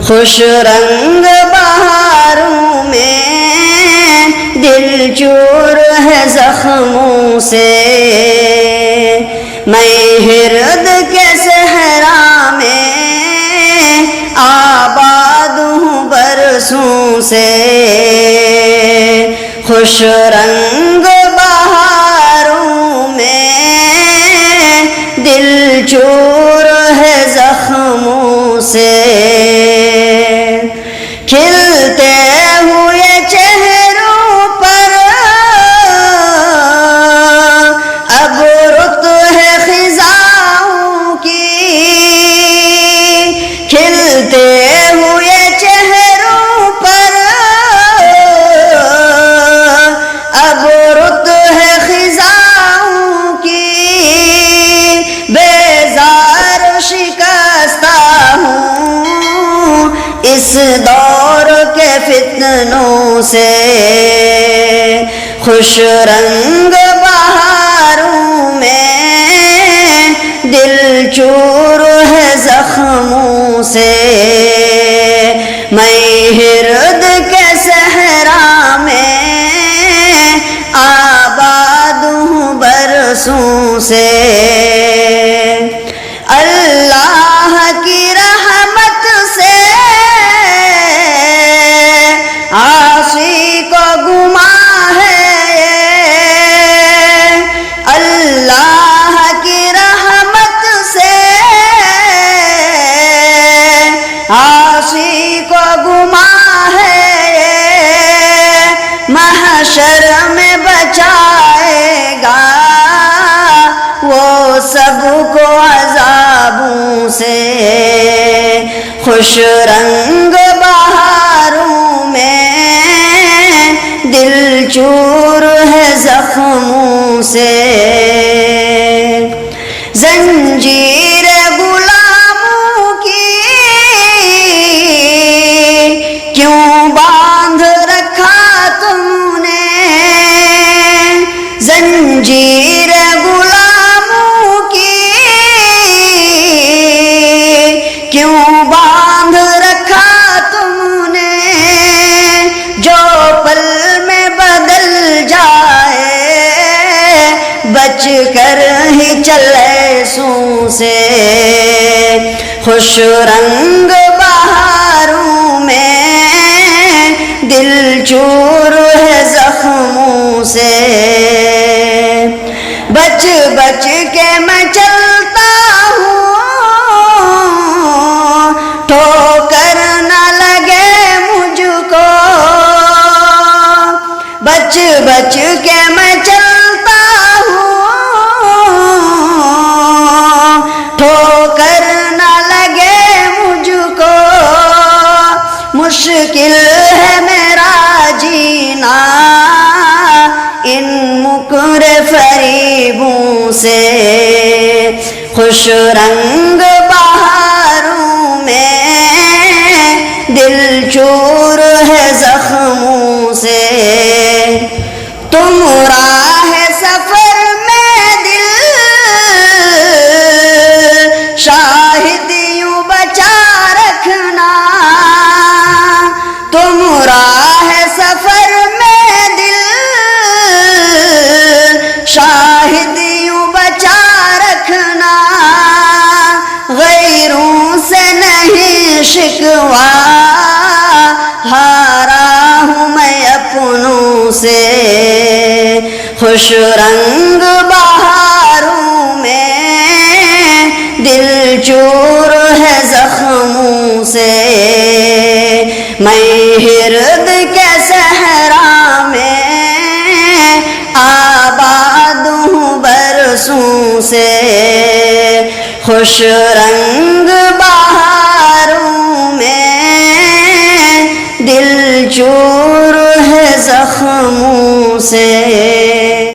خوش رنگ بہاروں میں دل چور ہے زخموں سے، میں ہرد کے صحرا میں آباد ہوں برسوں سے۔ خوش رنگ بہاروں میں دل چور ہے زخموں سے، کھلتے ہوئے چہروں پر اب رت ہے خزاؤں کی، کھلتے ہوئے چہروں پر اب رت ہے خزاؤں کی، بیزار شکستہ ہوں اس دور کے فتنوں سے۔ خوش رنگ بہاروں میں دل چور ہے زخموں سے، میں ہرد کے صحرا میں آباد ہوں برسوں سے۔ اللہ کی رحمت سے عاصی کو گماں ہے، اللہ کی رحمت سے عاصی کو گماں ہے، محشر میں بچائے گا وہ سب کو عذابوں سے۔ خوش رنگ بہاروں میں دل چور ہے زخموں سے، زنجیر غلاموں کی کیوں باندھ رکھا تم نے، زنجیر غلاموں کی کیوں باندھ رکھا تم نے، جو پل میں بدل جائے بچ کر ہی چلے سوں سے۔ خوش رنگ بہاروں میں دل چور ہے زخموں سے، بچ بچ کے میں چلتا ہوں ٹھوکر نہ لگے مجھ کو، بچ بچ کے میں چلتا ہوں ٹھوکر نہ لگے مجھ کو، مشکل ہے میرا جینا ان مکر فریبوں سے۔ خوش رنگ بہاروں میں دل چور ہے زخموں سے، تم راہ سفر میں دل شاہد یوں بچا رکھنا، تم راہ سفر میں دل شاہد یوں بچا رکھنا، غیروں سے نہیں شکوا ہارا ہوں میں اپنوں سے۔ خوش رنگ بہاروں میں دل چور ہے زخموں سے، میں ہرد کے صحرا میں آباد ہوں برسوں سے۔ خوش رنگ بہاروں میں دل چور ہے زخموں سے۔